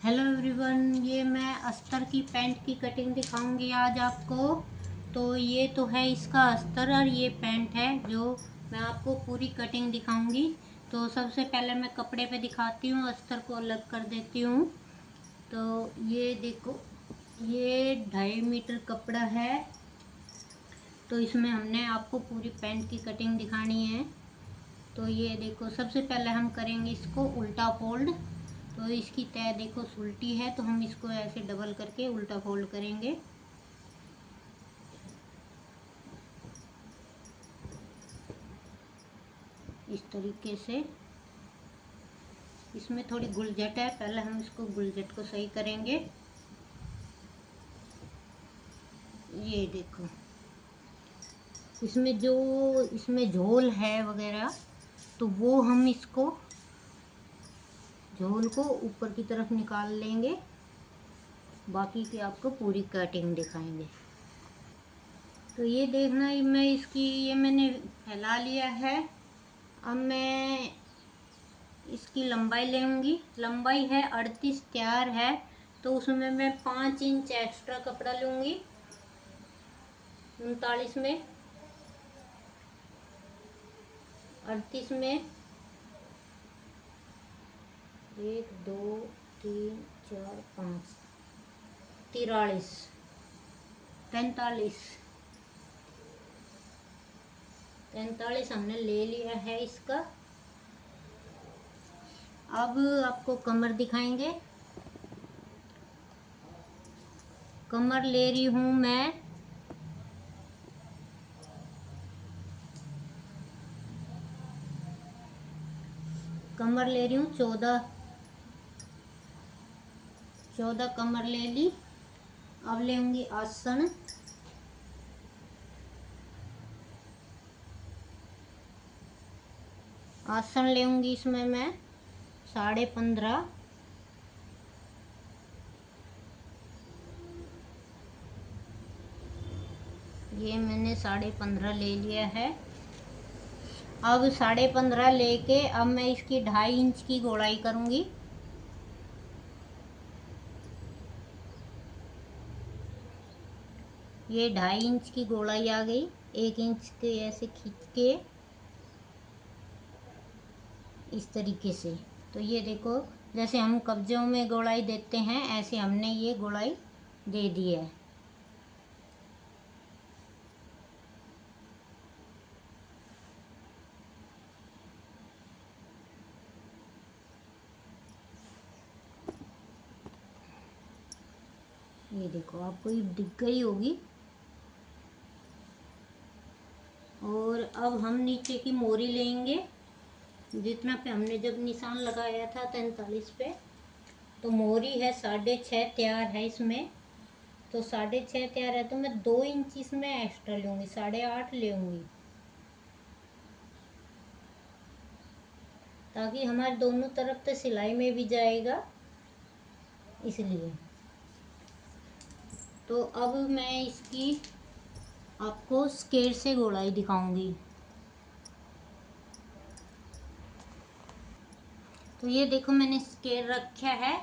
Hello everyone, ये मैं अस्तर की पैंट की कटिंग दिखाऊंगी आज आपको। तो ये तो है इसका अस्तर और ये पैंट है जो मैं आपको पूरी कटिंग दिखाऊंगी। तो सबसे पहले मैं कपड़े पे दिखाती हूँ, अस्तर को अलग कर देती हूँ। तो ये देखो, ये 2.5 मीटर कपड़ा है। तो इसमें हमने आपको पूरी पैंट की कटिंग दिखानी है। तो ये देखो, सबसे पहले हम करेंगे इसको उल्टा फोल्ड। तो इसकी तय देखो उल्टी है, तो हम इसको ऐसे डबल करके उल्टा फोल्ड करेंगे। इस तरीके से। इसमें थोड़ी गुलजट है, पहले हम इसको गुलजट को सही करेंगे। ये देखो, इसमें झोल है वगैरह, तो वो हम इसको झोल को ऊपर की तरफ निकाल लेंगे। बाकी की आपको पूरी कटिंग दिखाएंगे। तो ये देखना, ये मैंने फैला लिया है। अब मैं इसकी लंबाई लेंगी। लंबाई है 38 तैयार है, तो उसमें मैं 5 इंच एक्स्ट्रा कपड़ा लूँगी। 39 में, 38 में 1 2 3 4 5 43 45 43 हमने ले लिया है इसका। अब आपको कमर दिखाएंगे। कमर ले रही हूँ मैं, कमर ले रही हूँ 14 कमर ले ली। अब लेंगी आसन। आसन लेंगी इसमें मैं 15.5। ये मैंने 15.5 ले लिया है। अब 15.5 लेके अब मैं इसकी 2.5 इंच की गोलाई करूंगी। ये 2.5 इंच की गोलाई आ गई। 1 इंच के ऐसे खींच के इस तरीके से। तो ये देखो, जैसे हम कब्जों में गोलाई देते हैं, ऐसे हमने ये गोलाई दे दी है। ये देखो, आपको ये दिख गई होगी। और अब हम नीचे की मोरी लेंगे, जितना पे हमने जब निशान लगाया था 43 पे। तो मोरी है 6.5 तैयार है इसमें। तो 6.5 तैयार है, तो मैं 2 इंच इसमें एक्स्ट्रा लूँगी, 8.5 लूँगी, ताकि हमारे दोनों तरफ तो सिलाई में भी जाएगा, इसलिए। तो अब मैं इसकी आपको स्केल से गोलाई दिखाऊंगी। तो ये देखो, मैंने स्केल रखा है।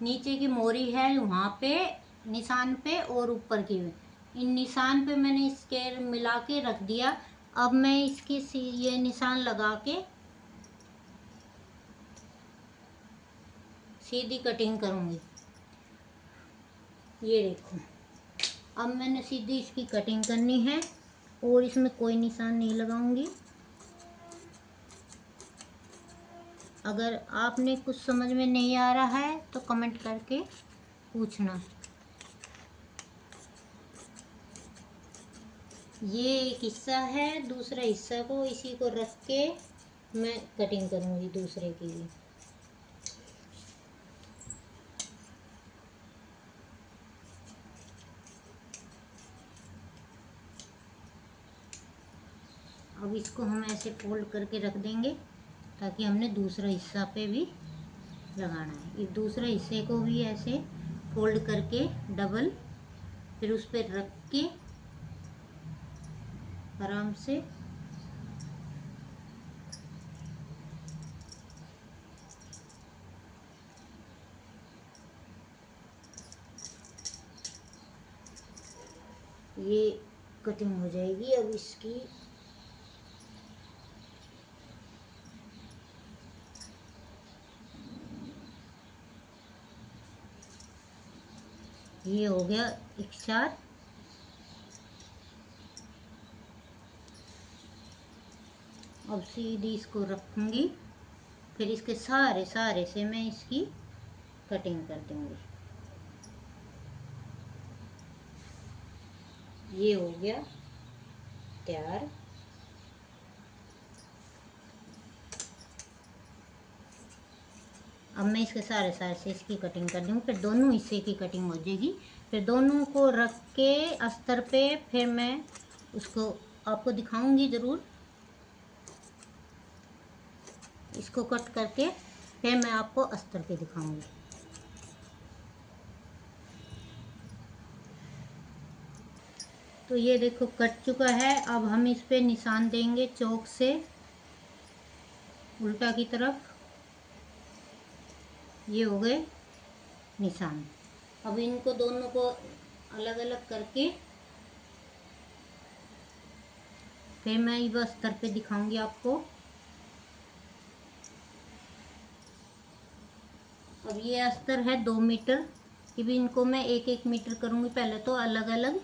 नीचे की मोरी है वहाँ पे निशान पे, और ऊपर की इन निशान पे मैंने स्केल मिला के रख दिया। अब मैं इसकी ये निशान लगा के सीधी कटिंग करूँगी। ये देखो, अब मैंने सीधी इसकी कटिंग करनी है और इसमें कोई निशान नहीं लगाऊंगी। अगर आपने कुछ समझ में नहीं आ रहा है तो कमेंट करके पूछना। ये एक हिस्सा है, दूसरा हिस्सा को इसी को रख के मैं कटिंग करूँगी दूसरे की भी। अब इसको हम ऐसे फोल्ड करके रख देंगे, ताकि हमने दूसरा हिस्सा पे भी लगाना है। ये दूसरे हिस्से को भी ऐसे फोल्ड करके डबल, फिर उस पर रख के आराम से ये कटिंग हो जाएगी। अब इसकी ये हो गया एक साथ। अब सीधी इसको रखूंगी, फिर इसके सारे सारे से मैं इसकी कटिंग कर दूंगी। ये हो गया तैयार। अब मैं इसके सारे सारे से इसकी कटिंग कर दूँगी, फिर दोनों हिस्से की कटिंग हो जाएगी। फिर दोनों को रख के अस्तर पे फिर मैं उसको आपको दिखाऊंगी ज़रूर। इसको कट करके फिर मैं आपको अस्तर पे दिखाऊंगी। तो ये देखो कट चुका है। अब हम इस पे निशान देंगे चौक से उल्टा की तरफ। ये हो गए निशान। अब इनको दोनों को अलग अलग करके फिर मैं ये अस्तर पे दिखाऊंगी आपको। अब ये अस्तर है 2 मीटर। कि भी इनको मैं 1-1 मीटर करूंगी। पहले तो अलग अलग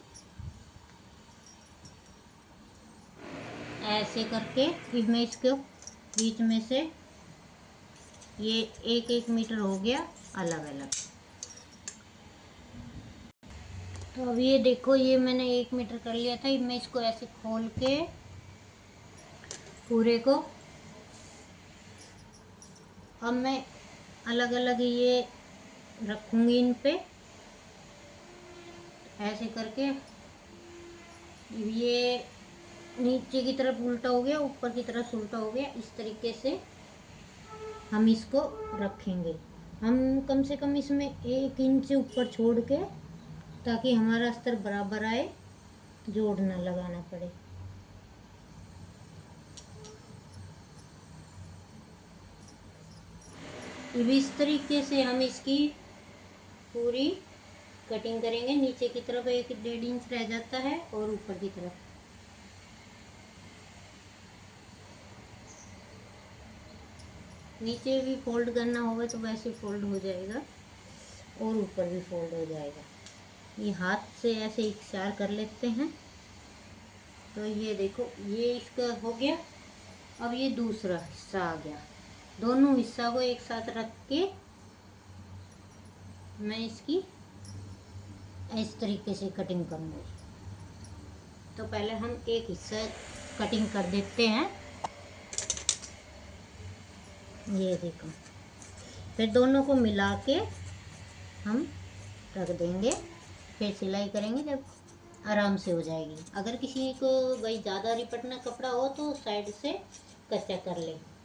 ऐसे करके फिर मैं इसके बीच में से ये 1-1 मीटर हो गया अलग अलग। तो अब ये देखो ये मैंने 1 मीटर कर लिया था। मैं इसको ऐसे खोल के पूरे को अब मैं अलग अलग ये रखूंगी इन पे ऐसे करके। ये नीचे की तरफ उल्टा हो गया, ऊपर की तरफ उल्टा हो गया। इस तरीके से हम इसको रखेंगे। हम कम से कम इसमें 1 इंच ऊपर छोड़ के, ताकि हमारा अस्तर बराबर आए, जोड़ ना लगाना पड़े। इस तरीके से हम इसकी पूरी कटिंग करेंगे। नीचे की तरफ 1-1.5 इंच रह जाता है और ऊपर की तरफ नीचे भी फोल्ड करना होगा तो वैसे फोल्ड हो जाएगा और ऊपर भी फोल्ड हो जाएगा। ये हाथ से ऐसे इकसार कर लेते हैं। तो ये देखो ये इसका हो गया। अब ये दूसरा हिस्सा आ गया। दोनों हिस्सा को एक साथ रख के मैं इसकी इस तरीके से कटिंग करूँगी। तो पहले हम एक हिस्सा कटिंग कर देते हैं। ये देखो फिर दोनों को मिला के हम रख देंगे। फिर सिलाई करेंगे जब आराम से हो जाएगी। अगर किसी को भाई ज़्यादा रिपटना कपड़ा हो तो साइड से कच्चा कर ले।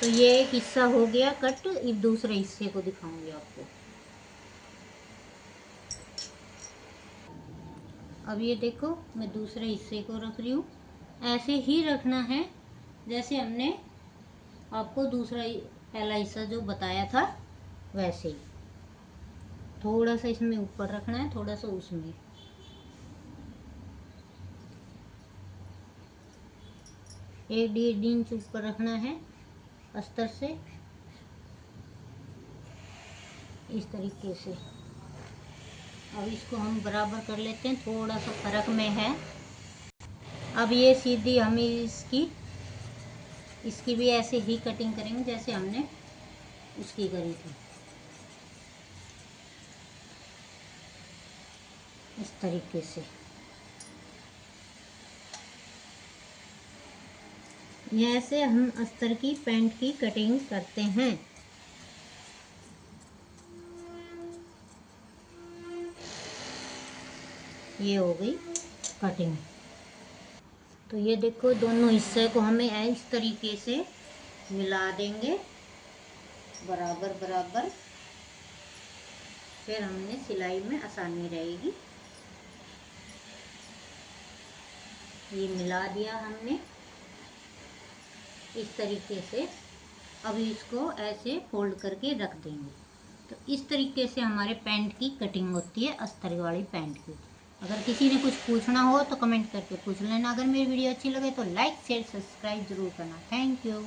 तो ये एक हिस्सा हो गया कट। अब दूसरे हिस्से को दिखाऊंगी आपको। अब ये देखो मैं दूसरे हिस्से को रख रही हूँ। ऐसे ही रखना है जैसे हमने आपको दूसरा पहला हिस्सा जो बताया था वैसे ही। थोड़ा सा इसमें ऊपर रखना है, थोड़ा सा उसमें। 1-1.5 इंच ऊपर रखना है अस्तर से इस तरीके से। अब इसको हम बराबर कर लेते हैं, थोड़ा सा फर्क में है। अब ये सीधी हम इसकी भी ऐसे ही कटिंग करेंगे जैसे हमने उसकी करी थी। इस तरीके से ऐसे हम अस्तर की पैंट की कटिंग करते हैं। ये हो गई कटिंग। तो ये देखो दोनों हिस्से को हमें इस तरीके से मिला देंगे बराबर बराबर। फिर हमने सिलाई में आसानी रहेगी। ये मिला दिया हमने इस तरीके से। अब इसको ऐसे फोल्ड करके रख देंगे। तो इस तरीके से हमारे पैंट की कटिंग होती है, अस्तर वाली पैंट की। अगर किसी ने कुछ पूछना हो तो कमेंट करके पूछ लेना। अगर मेरी वीडियो अच्छी लगे तो लाइक शेयर सब्सक्राइब जरूर करना। Thank you.